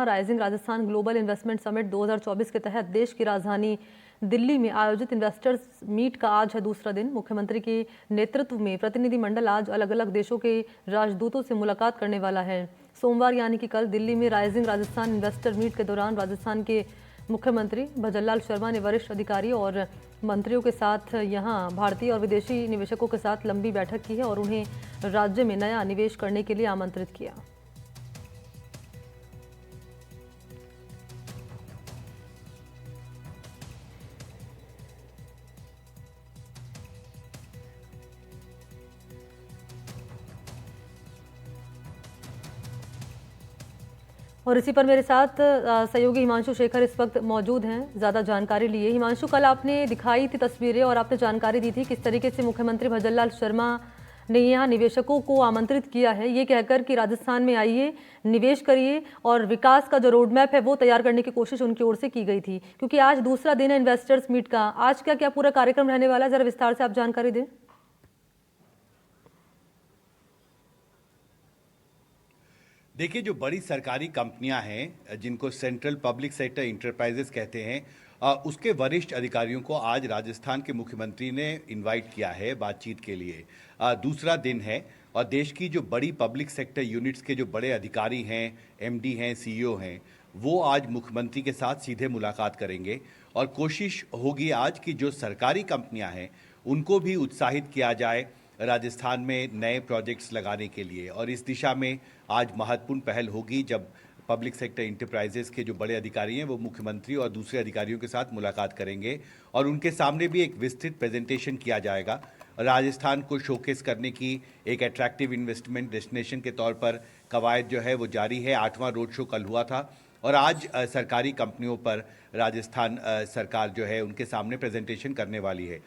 14वां rising Rajasthan global investment summit 2024 के तहत देश की राजधानी दिल्ली में आयोजित इन्वेस्टर्स मीट का आज है दूसरा दिन। मुख्यमंत्री के नेतृत्व में प्रतिनिधिमंडल आज अलग अलग देशों के राजदूतों से मुलाकात करने वाला है। सोमवार यानी कि कल दिल्ली में राइजिंग राजस्थान इन्वेस्टर मीट के दौरान राजस्थान के मुख्यमंत्री भजनलाल शर्मा ने वरिष्ठ अधिकारियों और मंत्रियों के साथ यहां भारतीय और विदेशी निवेशकों के साथ लंबी बैठक की है और उन्हें राज्य में नया निवेश करने के लिए आमंत्रित किया। और इसी पर मेरे साथ सहयोगी हिमांशु शेखर इस वक्त मौजूद हैं ज़्यादा जानकारी लिए। हिमांशु, कल आपने दिखाई थी तस्वीरें और आपने जानकारी दी थी किस तरीके से मुख्यमंत्री भजनलाल शर्मा ने यहाँ निवेशकों को आमंत्रित किया है, ये कहकर कि राजस्थान में आइए, निवेश करिए और विकास का जो रोड मैप है वो तैयार करने की कोशिश उनकी ओर से की गई थी। क्योंकि आज दूसरा दिन है इन्वेस्टर्स मीट का, आज क्या क्या पूरा कार्यक्रम रहने वाला है, जरा विस्तार से आप जानकारी दें। देखिए, जो बड़ी सरकारी कंपनियां हैं जिनको सेंट्रल पब्लिक सेक्टर इंटरप्राइजेस कहते हैं, उसके वरिष्ठ अधिकारियों को आज राजस्थान के मुख्यमंत्री ने इनवाइट किया है बातचीत के लिए। दूसरा दिन है और देश की जो बड़ी पब्लिक सेक्टर यूनिट्स के जो बड़े अधिकारी हैं, एमडी हैं, सीईओ हैं, वो आज मुख्यमंत्री के साथ सीधे मुलाकात करेंगे और कोशिश होगी आज कि जो सरकारी कंपनियां हैं उनको भी उत्साहित किया जाए राजस्थान में नए प्रोजेक्ट्स लगाने के लिए। और इस दिशा में आज महत्वपूर्ण पहल होगी जब पब्लिक सेक्टर इंटरप्राइजेस के जो बड़े अधिकारी हैं वो मुख्यमंत्री और दूसरे अधिकारियों के साथ मुलाकात करेंगे और उनके सामने भी एक विस्तृत प्रेजेंटेशन किया जाएगा। राजस्थान को शोकेस करने की एक अट्रैक्टिव इन्वेस्टमेंट डेस्टिनेशन के तौर पर कवायद जो है वो जारी है। 8वां रोड शो कल हुआ था और आज सरकारी कंपनियों पर राजस्थान सरकार जो है उनके सामने प्रेजेंटेशन करने वाली है।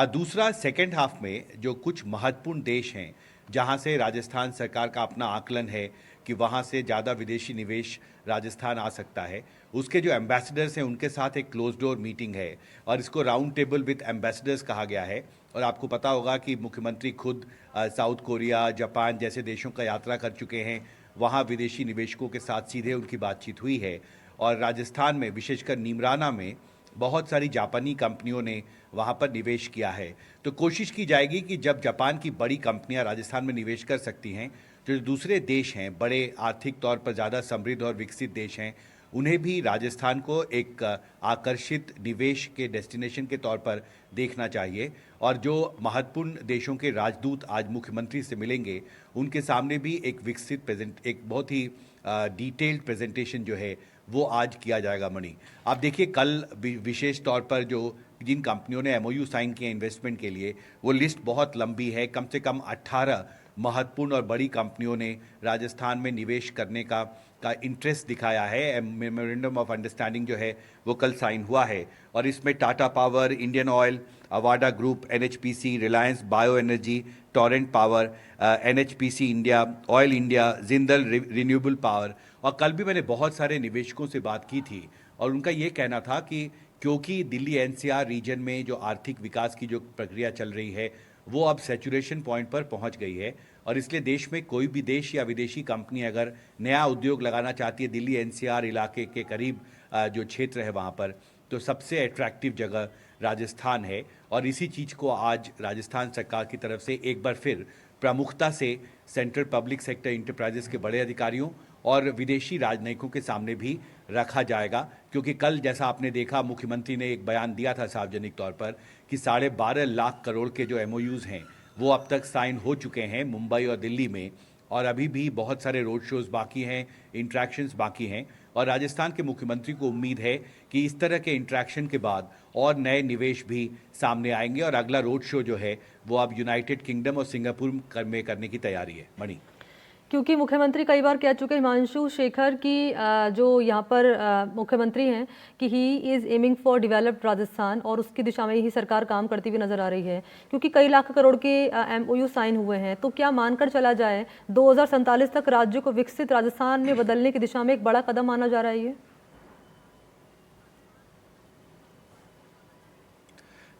दूसरा, सेकेंड हाफ में जो कुछ महत्वपूर्ण देश हैं जहां से राजस्थान सरकार का अपना आकलन है कि वहां से ज़्यादा विदेशी निवेश राजस्थान आ सकता है, उसके जो एम्बेसडर्स हैं उनके साथ एक क्लोज डोर मीटिंग है और इसको राउंड टेबल विद एम्बेसडर्स कहा गया है। और आपको पता होगा कि मुख्यमंत्री खुद साउथ कोरिया, जापान जैसे देशों का यात्रा कर चुके हैं, वहाँ विदेशी निवेशकों के साथ सीधे उनकी बातचीत हुई है और राजस्थान में विशेषकर नीमराना में बहुत सारी जापानी कंपनियों ने वहाँ पर निवेश किया है। तो कोशिश की जाएगी कि जब जापान की बड़ी कंपनियां राजस्थान में निवेश कर सकती हैं, जो दूसरे देश हैं, बड़े आर्थिक तौर पर ज़्यादा समृद्ध और विकसित देश हैं, उन्हें भी राजस्थान को एक आकर्षित निवेश के डेस्टिनेशन के तौर पर देखना चाहिए। और जो महत्वपूर्ण देशों के राजदूत आज मुख्यमंत्री से मिलेंगे, उनके सामने भी एक बहुत ही डिटेल्ड प्रेजेंटेशन जो है वो आज किया जाएगा। मणि, आप देखिए, कल विशेष तौर पर जिन कंपनियों ने एमओयू साइन किए इन्वेस्टमेंट के लिए, वो लिस्ट बहुत लंबी है। कम से कम 18 महत्वपूर्ण और बड़ी कंपनियों ने राजस्थान में निवेश करने का इंटरेस्ट दिखाया है। मेमोरेंडम ऑफ अंडरस्टैंडिंग जो है वो कल साइन हुआ है और इसमें Tata power, Indian oil, Avaada group, NHPC, Reliance bio energy, Torrent power, NHPC India, oil India, Jindal renewable power. और कल भी मैंने बहुत सारे निवेशकों से बात की थी और उनका ये कहना था कि क्योंकि दिल्ली एनसीआर रीजन में जो आर्थिक विकास की जो प्रक्रिया चल रही है वो अब सैचुरेशन पॉइंट पर पहुंच गई है और इसलिए देश में कोई भी देश या विदेशी कंपनी अगर नया उद्योग लगाना चाहती है दिल्ली एनसीआर इलाके के करीब जो क्षेत्र है वहाँ पर, तो सबसे अट्रैक्टिव जगह राजस्थान है। और इसी चीज़ को आज राजस्थान सरकार की तरफ से एक बार फिर प्रमुखता से सेंट्रल पब्लिक सेक्टर इंटरप्राइजेस के बड़े अधिकारियों और विदेशी राजनयिकों के सामने भी रखा जाएगा। क्योंकि कल जैसा आपने देखा, मुख्यमंत्री ने एक बयान दिया था सार्वजनिक तौर पर कि 12.5 लाख करोड़ के जो एमओयूज़ हैं वो अब तक साइन हो चुके हैं मुंबई और दिल्ली में और अभी भी बहुत सारे रोड शोज़ बाकी हैं, इंट्रैक्शंस बाकी हैं। और राजस्थान के मुख्यमंत्री को उम्मीद है कि इस तरह के इंट्रैक्शन के बाद और नए निवेश भी सामने आएंगे और अगला रोड शो जो है वो अब यूनाइटेड किंगडम और सिंगापुर में करने की तैयारी है। मणि, क्योंकि मुख्यमंत्री कई बार कह चुके हिमांशु शेखर की जो यहाँ पर मुख्यमंत्री हैं कि he is aiming for developed Rajasthan और उसकी दिशा में ही सरकार काम करती हुई नजर आ रही है। क्योंकि कई लाख करोड़ के एमओयू साइन हुए हैं, तो क्या मानकर चला जाए 2047 तक राज्य को विकसित राजस्थान में बदलने की दिशा में एक बड़ा कदम माना जा रहा है ये?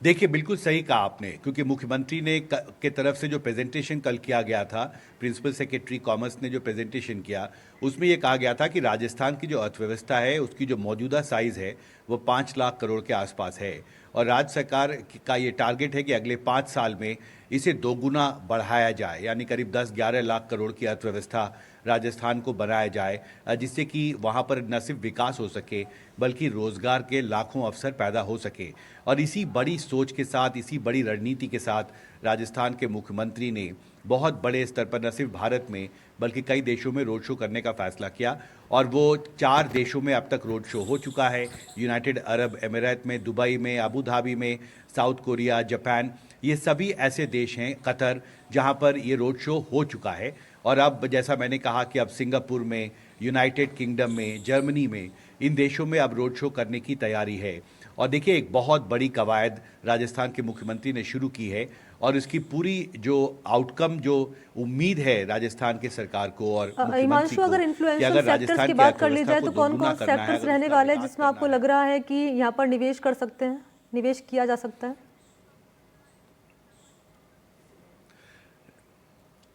देखिए, बिल्कुल सही कहा आपने, क्योंकि मुख्यमंत्री ने के तरफ से जो प्रेजेंटेशन कल किया गया था, प्रिंसिपल सेक्रेटरी कॉमर्स ने जो प्रेजेंटेशन किया, उसमें ये कहा गया था कि राजस्थान की जो अर्थव्यवस्था है, उसकी जो मौजूदा साइज़ है, वो 5 लाख करोड़ के आसपास है। और राज्य सरकार का ये टारगेट है कि अगले 5 साल में इसे दोगुना बढ़ाया जाए, यानी करीब 10-11 लाख करोड़ की अर्थव्यवस्था राजस्थान को बनाया जाए, जिससे कि वहाँ पर न सिर्फ विकास हो सके, बल्कि रोजगार के लाखों अवसर पैदा हो सके। और इसी बड़ी सोच के साथ, इसी बड़ी रणनीति के साथ राजस्थान के मुख्यमंत्री ने बहुत बड़े स्तर पर न सिर्फ भारत में बल्कि कई देशों में रोड शो करने का फैसला किया, और वो 4 देशों में अब तक रोड शो हो चुका है। यूनाइटेड अरब अमीरात में, दुबई में, अबू धाबी में, साउथ कोरिया, जापान, ये सभी ऐसे देश हैं, कतर, जहां पर ये रोड शो हो चुका है। और अब जैसा मैंने कहा कि अब सिंगापुर में, यूनाइटेड किंगडम में, जर्मनी में, इन देशों में अब रोड शो करने की तैयारी है। और देखिए, एक बहुत बड़ी कवायद राजस्थान के मुख्यमंत्री ने शुरू की है, और इसकी पूरी जो आउटकम, जो उम्मीद है राजस्थान के सरकार को और मुख्यमंत्री हिमांशु, को, अगर कि इन्फ्लुएंशियल अगर सेक्टर्स राजस्थान की की बात कर ली अर्थव्यवस्था जाए को तो कौन दोगुना कौन करना है, सेक्टर्स अगर रहने उसका वाले हैं विकास जिसमें आपको करना है। लग रहा है कि यहाँ पर निवेश कर सकते हैं, निवेश किया जा सकता है?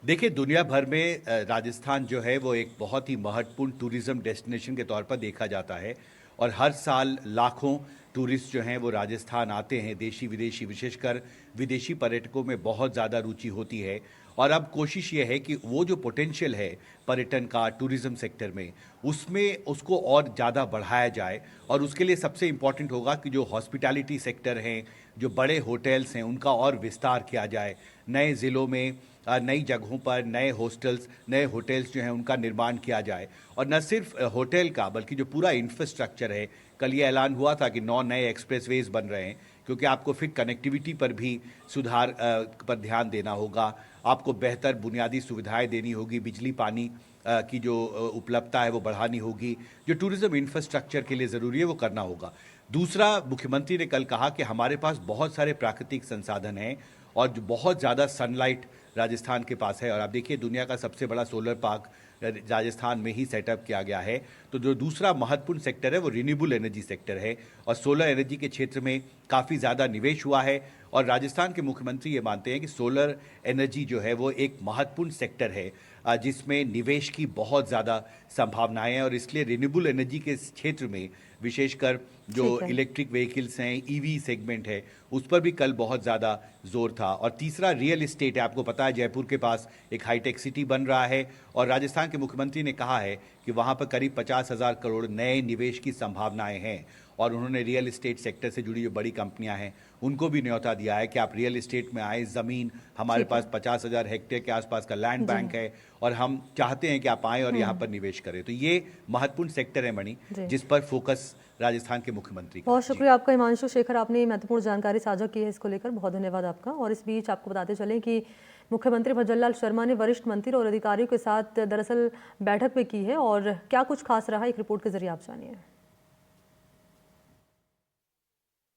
देखिए, दुनिया भर में राजस्थान जो है वो एक बहुत ही महत्वपूर्ण टूरिज्म डेस्टिनेशन के तौर पर देखा जाता है, और हर साल लाखों टूरिस्ट जो हैं वो राजस्थान आते हैं, देशी विदेशी, विशेषकर विदेशी पर्यटकों में बहुत ज़्यादा रुचि होती है। और अब कोशिश ये है कि वो जो पोटेंशियल है पर्यटन का, टूरिज्म सेक्टर में, उसमें उसको और ज़्यादा बढ़ाया जाए। और उसके लिए सबसे इम्पॉर्टेंट होगा कि जो हॉस्पिटैलिटी सेक्टर हैं, जो बड़े होटल्स हैं, उनका और विस्तार किया जाए। नए ज़िलों में, नई जगहों पर नए हॉस्टल्स, नए होटल्स जो हैं उनका निर्माण किया जाए। और न सिर्फ होटल का, बल्कि जो पूरा इंफ्रास्ट्रक्चर है, कल ये ऐलान हुआ था कि 9 नए एक्सप्रेसवेज बन रहे हैं, क्योंकि आपको फिर कनेक्टिविटी पर भी सुधार पर ध्यान देना होगा। आपको बेहतर बुनियादी सुविधाएं देनी होगी, बिजली पानी की जो उपलब्धता है वो बढ़ानी होगी। जो टूरिज्म इंफ्रास्ट्रक्चर के लिए ज़रूरी है वो करना होगा। दूसरा, मुख्यमंत्री ने कल कहा कि हमारे पास बहुत सारे प्राकृतिक संसाधन हैं, और जो बहुत ज़्यादा सनलाइट राजस्थान के पास है। और आप देखिए, दुनिया का सबसे बड़ा सोलर पार्क राजस्थान में ही सेटअप किया गया है। तो जो दूसरा महत्वपूर्ण सेक्टर है वो रिन्यूएबल एनर्जी सेक्टर है, और सोलर एनर्जी के क्षेत्र में काफ़ी ज़्यादा निवेश हुआ है। और राजस्थान के मुख्यमंत्री ये मानते हैं कि सोलर एनर्जी जो है वो एक महत्वपूर्ण सेक्टर है, जिसमें निवेश की बहुत ज़्यादा संभावनाएं हैं। और इसलिए रिन्यूएबल एनर्जी के क्षेत्र में, विशेषकर जो ठीक है। इलेक्ट्रिक व्हीकल्स हैं, ईवी सेगमेंट है, उस पर भी कल बहुत ज़्यादा जोर था। और तीसरा, रियल एस्टेट है। आपको पता है, जयपुर के पास एक हाईटेक सिटी बन रहा है, और राजस्थान के मुख्यमंत्री ने कहा है कि वहाँ पर करीब 50,000 करोड़ नए निवेश की संभावनाएं हैं। और उन्होंने रियल एस्टेट सेक्टर से जुड़ी जो बड़ी कंपनियां हैं उनको भी न्योता दिया है कि आप रियल एस्टेट में आए। ज़मीन, हमारे ठीक है। पास 50,000 हेक्टेयर के आसपास का लैंड जी बैंक है, और हम चाहते हैं कि आप आएँ और यहाँ पर निवेश करें। तो ये महत्वपूर्ण सेक्टर है मणि, जी। जिस पर फोकस राजस्थान के मुख्यमंत्री का। बहुत जी। शुक्रिया आपका हिमांशु शेखर, आपने ये महत्वपूर्ण जानकारी साझा की है, इसको लेकर बहुत धन्यवाद आपका। और इस बीच आपको बताते चलें कि मुख्यमंत्री भजनलाल शर्मा ने वरिष्ठ मंत्री और अधिकारियों के साथ दरअसल बैठक भी की है, और क्या कुछ खास रहा, एक रिपोर्ट के जरिए आप जानिए।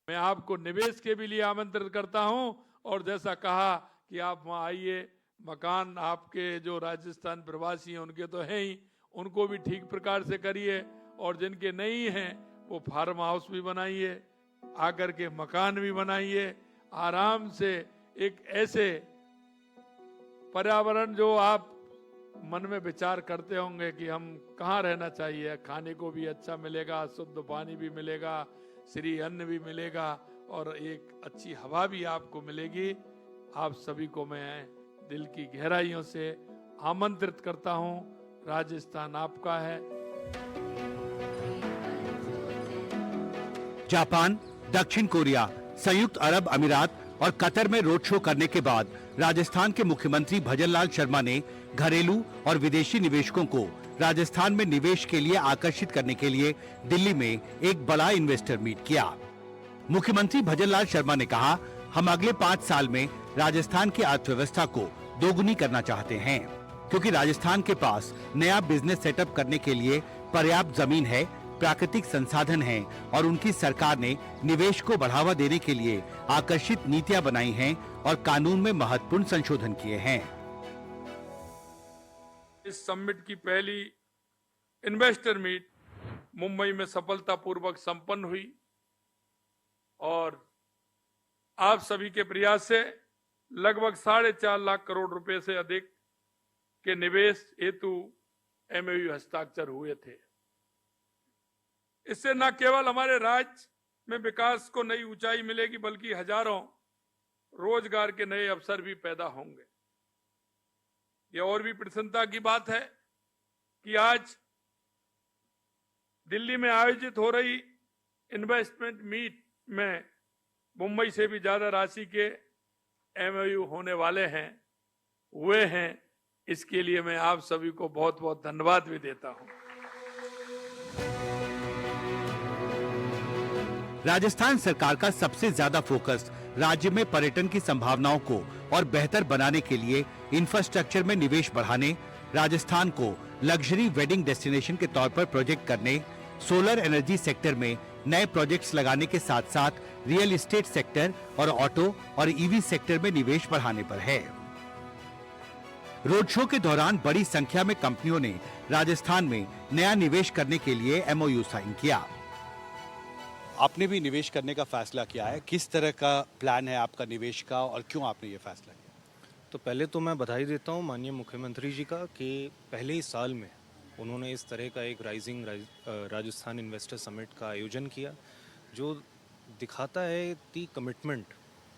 मैं आपको निवेश के भी लिए आमंत्रित करता हूं, और जैसा कहा कि आप वहां आइए, मकान आपके जो राजस्थान प्रवासी हैं उनके तो हैं ही, उनको भी ठीक प्रकार से करिए, और जिनके नहीं हैं वो फार्म हाउस भी बनाइए, आकर के मकान भी बनाइए, आराम से एक ऐसे पर्यावरण जो आप मन में विचार करते होंगे कि हम कहाँ रहना चाहिए, खाने को भी अच्छा मिलेगा, शुद्ध पानी भी मिलेगा, श्री अन्न भी मिलेगा, और एक अच्छी हवा भी आपको मिलेगी। आप सभी को मैं दिल की गहराइयों से आमंत्रित करता हूं। राजस्थान आपका है। जापान, दक्षिण कोरिया, संयुक्त अरब अमीरात और कतर में रोड शो करने के बाद राजस्थान के मुख्यमंत्री भजनलाल शर्मा ने घरेलू और विदेशी निवेशकों को राजस्थान में निवेश के लिए आकर्षित करने के लिए दिल्ली में एक बड़ा इन्वेस्टर मीट किया। मुख्यमंत्री भजनलाल शर्मा ने कहा, हम अगले 5 साल में राजस्थान की अर्थव्यवस्था को दोगुनी करना चाहते हैं, क्योंकि राजस्थान के पास नया बिजनेस सेटअप करने के लिए पर्याप्त जमीन है, प्राकृतिक संसाधन हैं, और उनकी सरकार ने निवेश को बढ़ावा देने के लिए आकर्षित नीतियां बनाई हैं और कानून में महत्वपूर्ण संशोधन किए हैं। इस समिट की पहली इन्वेस्टर मीट मुंबई में सफलतापूर्वक संपन्न हुई, और आप सभी के प्रयास से लगभग 4.5 लाख करोड़ रुपए से अधिक के निवेश हेतु एमओयू हस्ताक्षर हुए थे। इससे न केवल हमारे राज्य में विकास को नई ऊंचाई मिलेगी, बल्कि हजारों रोजगार के नए अवसर भी पैदा होंगे। यह और भी प्रसन्नता की बात है कि आज दिल्ली में आयोजित हो रही इन्वेस्टमेंट मीट में मुंबई से भी ज्यादा राशि के एमओयू होने वाले हैं, हुए हैं। इसके लिए मैं आप सभी को बहुत बहुत धन्यवाद भी देता हूं। राजस्थान सरकार का सबसे ज्यादा फोकस राज्य में पर्यटन की संभावनाओं को और बेहतर बनाने के लिए इंफ्रास्ट्रक्चर में निवेश बढ़ाने, राजस्थान को लग्जरी वेडिंग डेस्टिनेशन के तौर पर प्रोजेक्ट करने, सोलर एनर्जी सेक्टर में नए प्रोजेक्ट्स लगाने के साथ साथ रियल एस्टेट सेक्टर और ऑटो और ईवी सेक्टर में निवेश बढ़ाने पर है। रोड शो के दौरान बड़ी संख्या में कंपनियों ने राजस्थान में नया निवेश करने के लिए एमओयू साइन किया। आपने भी निवेश करने का फैसला किया है, किस तरह का प्लान है आपका निवेश का और क्यों आपने ये फैसला किया? तो पहले तो मैं बधाई देता हूँ माननीय मुख्यमंत्री जी का कि पहले ही साल में उन्होंने इस तरह का एक राइजिंग राजस्थान इन्वेस्टर समिट का आयोजन किया, जो दिखाता है the commitment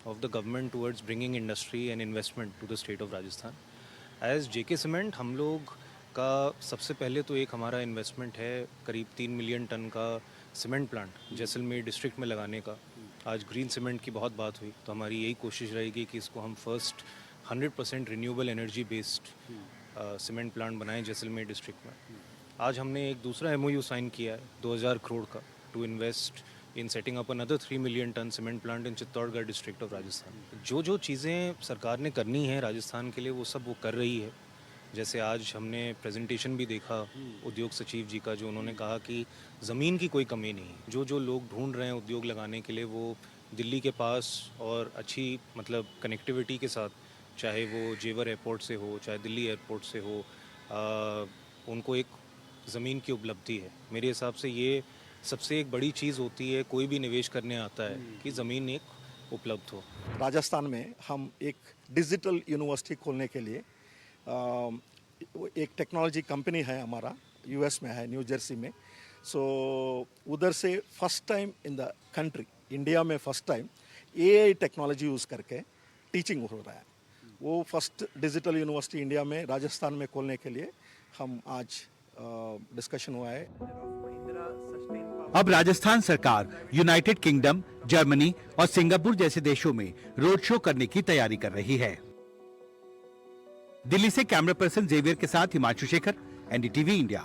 of the government towards bringing industry and investment to the state of Rajasthan. As JK cement हम लोग का सबसे पहले तो एक हमारा इन्वेस्टमेंट है करीब 3 मिलियन टन का सीमेंट प्लांट जैसलमेर डिस्ट्रिक्ट में लगाने का। आज ग्रीन सीमेंट की बहुत बात हुई, तो हमारी यही कोशिश रहेगी कि इसको हम first 100% renewable energy based cement plant बनाएं जैसलमेर डिस्ट्रिक्ट में। आज हमने एक दूसरा एमओयू साइन किया है 2000 करोड़ का to invest in setting up another 3 million tonne cement plant in Chittorgarh district of Rajasthan. जो चीज़ें सरकार ने करनी है राजस्थान के लिए वो सब वो कर रही है। जैसे आज हमने प्रेजेंटेशन भी देखा उद्योग सचिव जी का, जो उन्होंने कहा कि ज़मीन की कोई कमी नहीं। जो लोग ढूंढ रहे हैं उद्योग लगाने के लिए, वो दिल्ली के पास और अच्छी मतलब कनेक्टिविटी के साथ, चाहे वो जेवर एयरपोर्ट से हो, चाहे दिल्ली एयरपोर्ट से हो, उनको एक ज़मीन की उपलब्धि है। मेरे हिसाब से ये सबसे एक बड़ी चीज़ होती है, कोई भी निवेश करने आता है कि ज़मीन एक उपलब्ध हो। राजस्थान में हम एक डिजिटल यूनिवर्सिटी खोलने के लिए एक टेक्नोलॉजी कंपनी है हमारा, यूएस में है, न्यू जर्सी में। सो उधर से first time in the country, India में first time AI technology use करके टीचिंग हो रहा है। वो फर्स्ट डिजिटल यूनिवर्सिटी इंडिया में राजस्थान में खोलने के लिए हम आज डिस्कशन हुआ है। अब राजस्थान सरकार यूनाइटेड किंगडम, जर्मनी और सिंगापुर जैसे देशों में रोड शो करने की तैयारी कर रही है। दिल्ली से कैमरा पर्सन जेवियर के साथ हिमांशु शेखर, एनडीटीवी इंडिया।